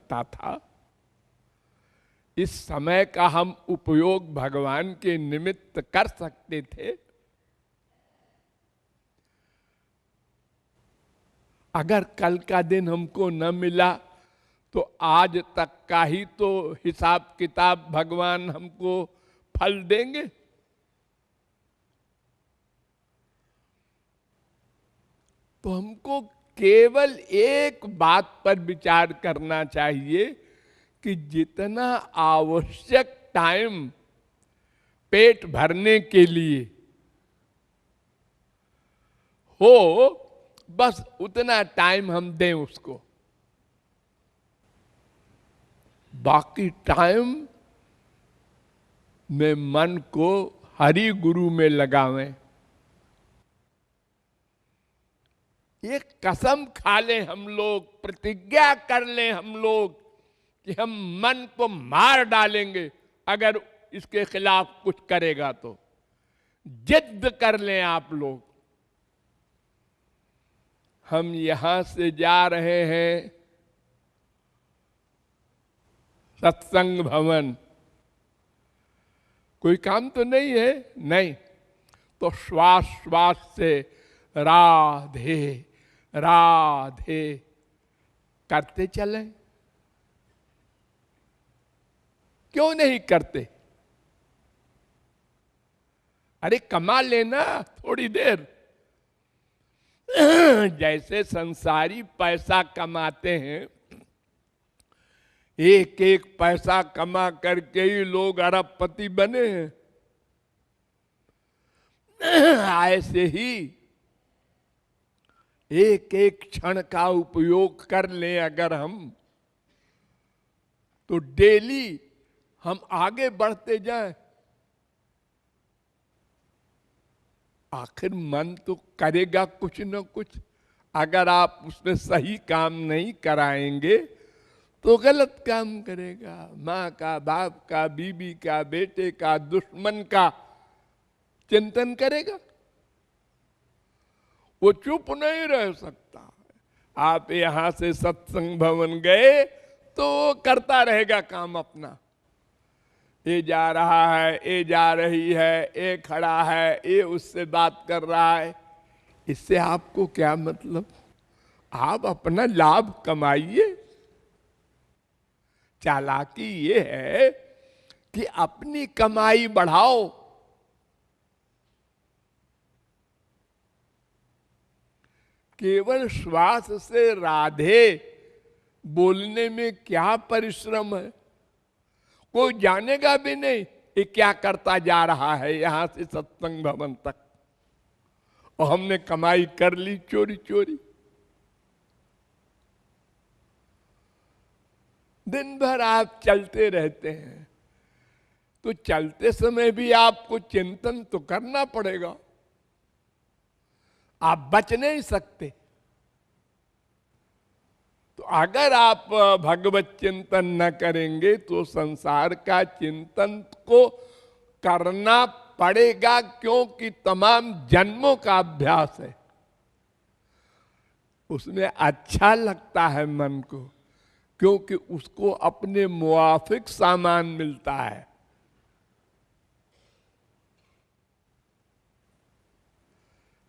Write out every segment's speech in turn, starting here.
सकता था। इस समय का हम उपयोग भगवान के निमित्त कर सकते थे। अगर कल का दिन हमको न मिला तो आज तक का ही तो हिसाब किताब भगवान हमको फल देंगे। तो हमको केवल एक बात पर विचार करना चाहिए कि जितना आवश्यक टाइम पेट भरने के लिए हो, बस उतना टाइम हम दें उसको। बाकी टाइम में मन को हरि गुरु में लगावें। एक कसम खा लें हम लोग, प्रतिज्ञा कर लें हम लोग कि हम मन को मार डालेंगे अगर इसके खिलाफ कुछ करेगा तो। जिद कर लें आप लोग। हम यहां से जा रहे हैं सत्संग भवन, कोई काम तो नहीं है, नहीं तो श्वास श्वास से राधे राधे करते चलें। क्यों नहीं करते? अरे कमा लेना थोड़ी देर। जैसे संसारी पैसा कमाते हैं, एक एक पैसा कमा करके ही लोग अरबपति बने हैं, ऐसे ही एक एक क्षण का उपयोग कर लें अगर हम, तो डेली हम आगे बढ़ते जाएं। आखिर मन तो करेगा कुछ न कुछ। अगर आप उसमें सही काम नहीं कराएंगे तो गलत काम करेगा। माँ का, बाप का, बीबी का, बेटे का, दुश्मन का चिंतन करेगा। वो चुप नहीं रह सकता। आप यहां से सत्संग भवन गए तो वो करता रहेगा काम अपना। ये जा रहा है, ये जा रही है, ये खड़ा है, ये उससे बात कर रहा है। इससे आपको क्या मतलब? आप अपना लाभ कमाइए। चालाकी ये है कि अपनी कमाई बढ़ाओ। केवल श्वास से राधे बोलने में क्या परिश्रम है? कोई जानेगा भी नहीं ये क्या करता जा रहा है यहां से सत्संग भवन तक, और हमने कमाई कर ली चोरी चोरी। दिन भर आप चलते रहते हैं, तो चलते समय भी आपको चिंतन तो करना पड़ेगा। आप बच नहीं सकते। तो अगर आप भगवत चिंतन न करेंगे तो संसार का चिंतन को करना पड़ेगा, क्योंकि तमाम जन्मों का अभ्यास है। उसमें अच्छा लगता है मन को, क्योंकि उसको अपने मुआफिक सामान मिलता है।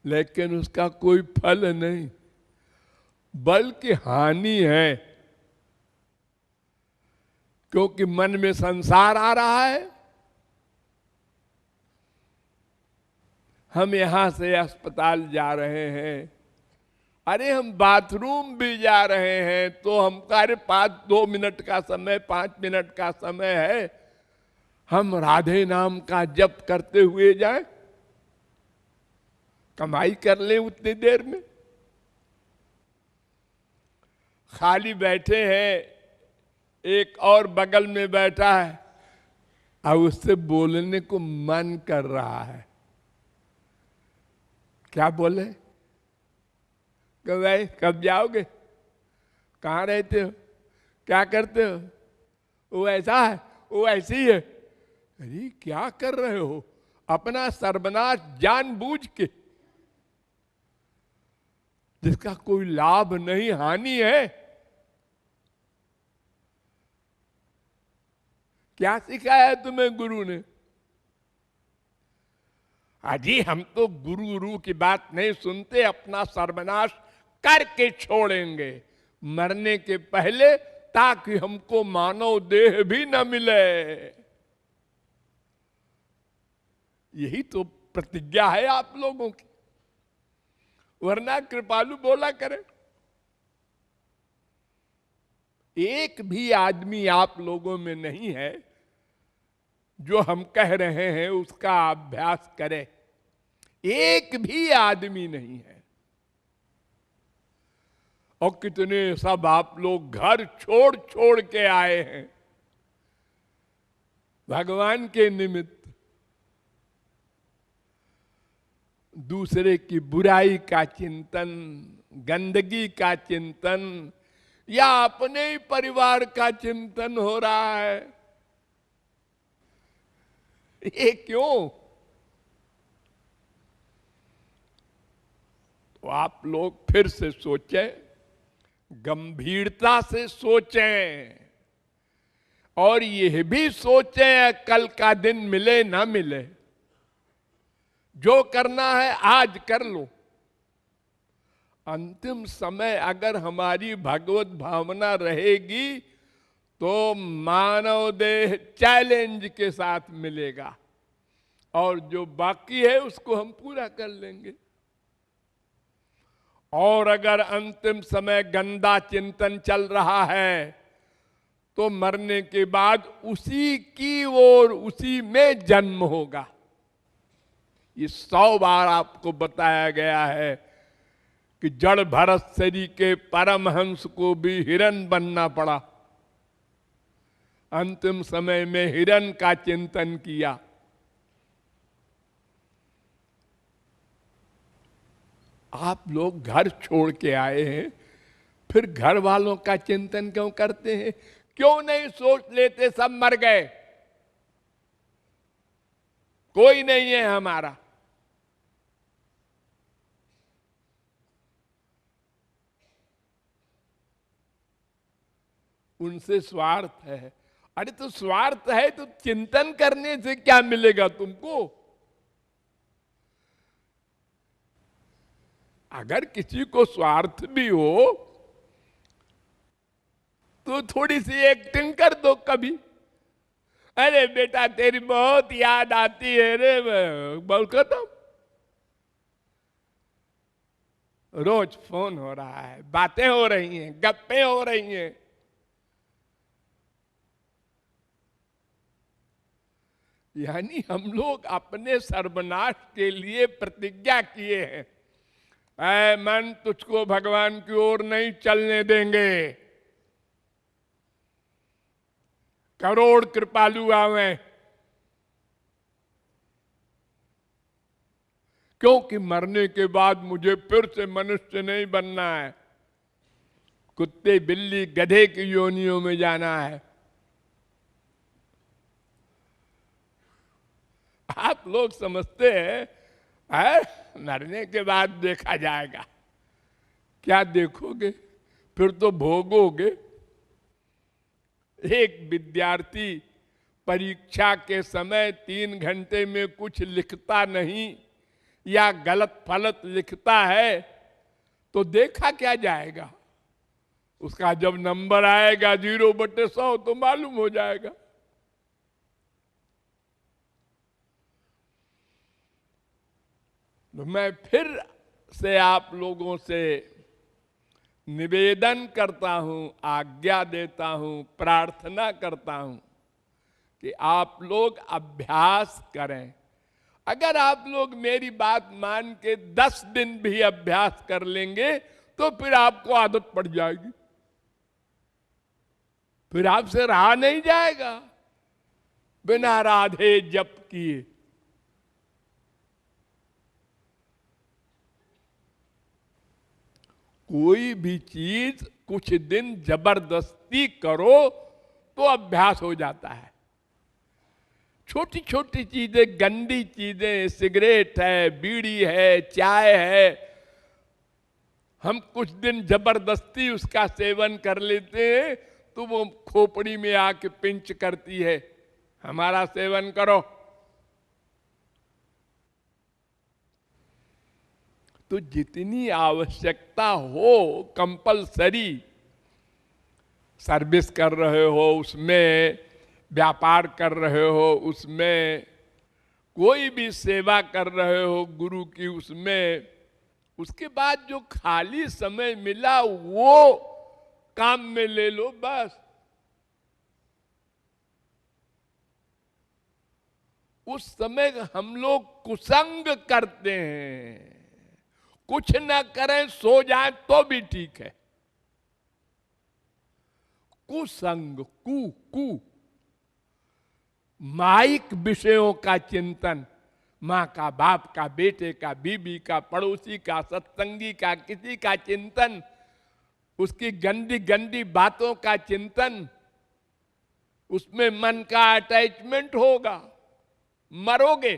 लेकिन उसका कोई फल नहीं, बल्कि हानि है। क्योंकि मन में संसार आ रहा है। हम यहां से अस्पताल जा रहे हैं, अरे हम बाथरूम भी जा रहे हैं तो हमारे पास 2 मिनट का समय, 5 मिनट का समय है, हम राधे नाम का जप करते हुए जाएं, कमाई कर लें उतनी देर में। खाली बैठे हैं, एक और बगल में बैठा है और उससे बोलने को मन कर रहा है। क्या बोले? भाई कब जाओगे, कहाँ रहते हो, क्या करते हो? वो ऐसा है, वो ऐसी है। अरे क्या कर रहे हो? अपना सर्वनाश जानबूझ के, जिसका कोई लाभ नहीं, हानि है। क्या सिखाया है तुम्हें गुरु ने? अजी हम तो गुरु की बात नहीं सुनते, अपना सर्वनाश करके छोड़ेंगे मरने के पहले, ताकि हमको मानव देह भी न मिले। यही तो प्रतिज्ञा है आप लोगों की, वरना कृपालु बोला करे। एक भी आदमी आप लोगों में नहीं है जो हम कह रहे हैं उसका अभ्यास करे, एक भी आदमी नहीं है। और कितने सब आप लोग घर छोड़ छोड़ के आए हैं भगवान के निमित्त। दूसरे की बुराई का चिंतन, गंदगी का चिंतन, या अपने ही परिवार का चिंतन हो रहा है। ये क्यों? तो आप लोग फिर से सोचें, गंभीरता से सोचें, और यह भी सोचें कल का दिन मिले ना मिले, जो करना है आज कर लो। अंतिम समय अगर हमारी भगवत भावना रहेगी तो मानव देह चैलेंज के साथ मिलेगा, और जो बाकी है उसको हम पूरा कर लेंगे। और अगर अंतिम समय गंदा चिंतन चल रहा है तो मरने के बाद उसी की ओर, उसी में जन्म होगा। ये 100 बार आपको बताया गया है कि जड़ भरत शरीर के परमहंस को भी हिरण बनना पड़ा, अंतिम समय में हिरण का चिंतन किया। आप लोग घर छोड़ के आए हैं, फिर घर वालों का चिंतन क्यों करते हैं? क्यों नहीं सोच लेते सब मर गए, कोई नहीं है हमारा? उनसे स्वार्थ है। अरे तो स्वार्थ है तो चिंतन करने से क्या मिलेगा तुमको? अगर किसी को स्वार्थ भी हो तो थोड़ी सी एक्टिंग कर दो कभी। अरे बेटा तेरी बहुत याद आती है रे, बोल खत्म। रोज फोन हो रहा है, बातें हो रही हैं, गप्पे हो रही हैं। यानी हम लोग अपने सर्वनाश के लिए प्रतिज्ञा किए हैं, ऐ मन तुझको भगवान की ओर नहीं चलने देंगे। करोड़ कृपालु आवे, क्योंकि मरने के बाद मुझे फिर से मनुष्य नहीं बनना है, कुत्ते बिल्ली गधे की योनियों में जाना है। आप लोग समझते हैं मरने के बाद देखा जाएगा। क्या देखोगे? फिर तो भोगोगे। एक विद्यार्थी परीक्षा के समय 3 घंटे में कुछ लिखता नहीं या गलत फलत लिखता है तो देखा क्या जाएगा? उसका जब नंबर आएगा 0/100 तो मालूम हो जाएगा। तो मैं फिर से आप लोगों से निवेदन करता हूं, आज्ञा देता हूं, प्रार्थना करता हूं कि आप लोग अभ्यास करें। अगर आप लोग मेरी बात मान के 10 दिन भी अभ्यास कर लेंगे तो फिर आपको आदत पड़ जाएगी, फिर आपसे रहा नहीं जाएगा बिना राधे जप किए। कोई भी चीज कुछ दिन जबरदस्ती करो तो अभ्यास हो जाता है। छोटी छोटी चीजें, गंदी चीजें, सिगरेट है, बीड़ी है, चाय है, हम कुछ दिन जबरदस्ती उसका सेवन कर लेते हैं तो वो खोपड़ी में आके पिंच करती है, हमारा सेवन करो। तो जितनी आवश्यकता हो कंपलसरी, सर्विस कर रहे हो उसमें, व्यापार कर रहे हो उसमें, कोई भी सेवा कर रहे हो गुरु की उसमें, उसके बाद जो खाली समय मिला वो काम में ले लो बस। उस समय हम लोग कुसंग करते हैं, कुछ न करें सो जाए तो भी ठीक है। कुसंग, कु माइक विषयों का चिंतन, माँ का, बाप का, बेटे का, बीबी का, पड़ोसी का, सत्संगी का, किसी का चिंतन, उसकी गंदी गंदी बातों का चिंतन, उसमें मन का अटैचमेंट होगा, मरोगे।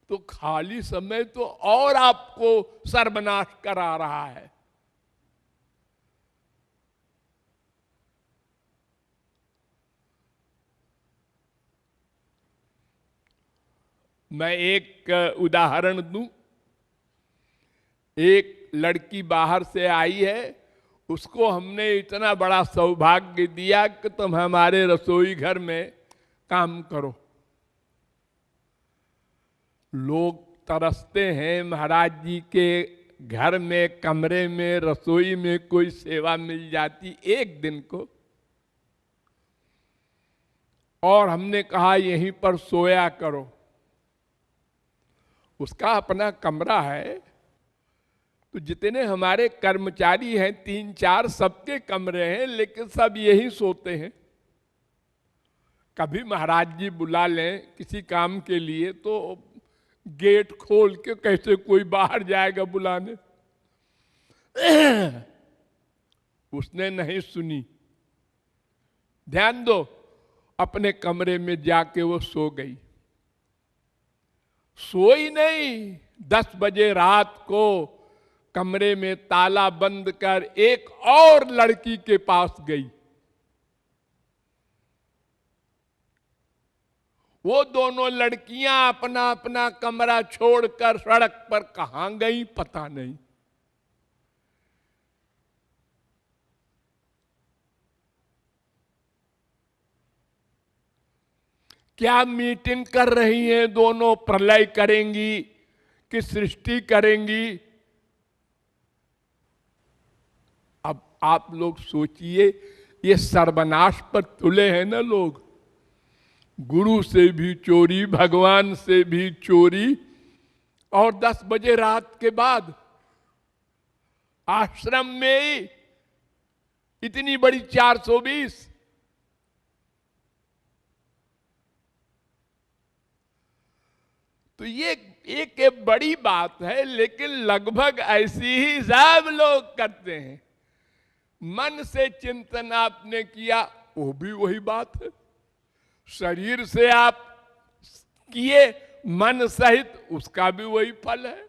तो खाली समय तो और आपको सर्वनाश करा रहा है। मैं एक उदाहरण दूं। एक लड़की बाहर से आई है, उसको हमने इतना बड़ा सौभाग्य दिया कि तुम हमारे रसोई घर में काम करो। लोग तरसते हैं महाराज जी के घर में, कमरे में, रसोई में कोई सेवा मिल जाती एक दिन को। और हमने कहा यहीं पर सोया करो। उसका अपना कमरा है, तो जितने हमारे कर्मचारी हैं 3-4 सबके कमरे हैं, लेकिन सब यही सोते हैं। कभी महाराज जी बुला लें किसी काम के लिए तो गेट खोल के कैसे कोई बाहर जाएगा बुलाने। उसने नहीं सुनी। ध्यान दो, अपने कमरे में जाके वो सो गई। सोई नहीं, 10 बजे रात को कमरे में ताला बंद कर एक और लड़की के पास गई। वो दोनों लड़कियां अपना अपना कमरा छोड़कर सड़क पर कहां गई पता नहीं। क्या मीटिंग कर रही हैं दोनों, प्रलय करेंगी कि सृष्टि करेंगी। अब आप लोग सोचिए, ये सर्वनाश पर तुले हैं ना लोग। गुरु से भी चोरी, भगवान से भी चोरी, और 10 बजे रात के बाद आश्रम में ही इतनी बड़ी 420। तो ये एक बड़ी बात है, लेकिन लगभग ऐसी ही सब लोग करते हैं। मन से चिंतन आपने किया, वो भी वही बात है। शरीर से आप किए मन सहित, उसका भी वही फल है।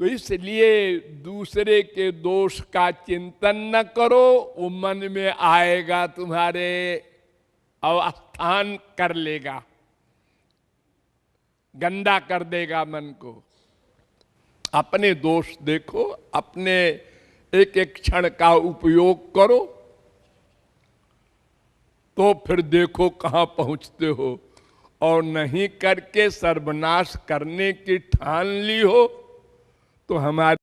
तो इसलिए दूसरे के दोष का चिंतन न करो, वो मन में आएगा तुम्हारे अवस्थान कर लेगा, गंदा कर देगा मन को। अपने दोष देखो, अपने एक एक क्षण का उपयोग करो, तो फिर देखो कहां पहुंचते हो। और नहीं करके सर्वनाश करने की ठान ली हो तो हमारे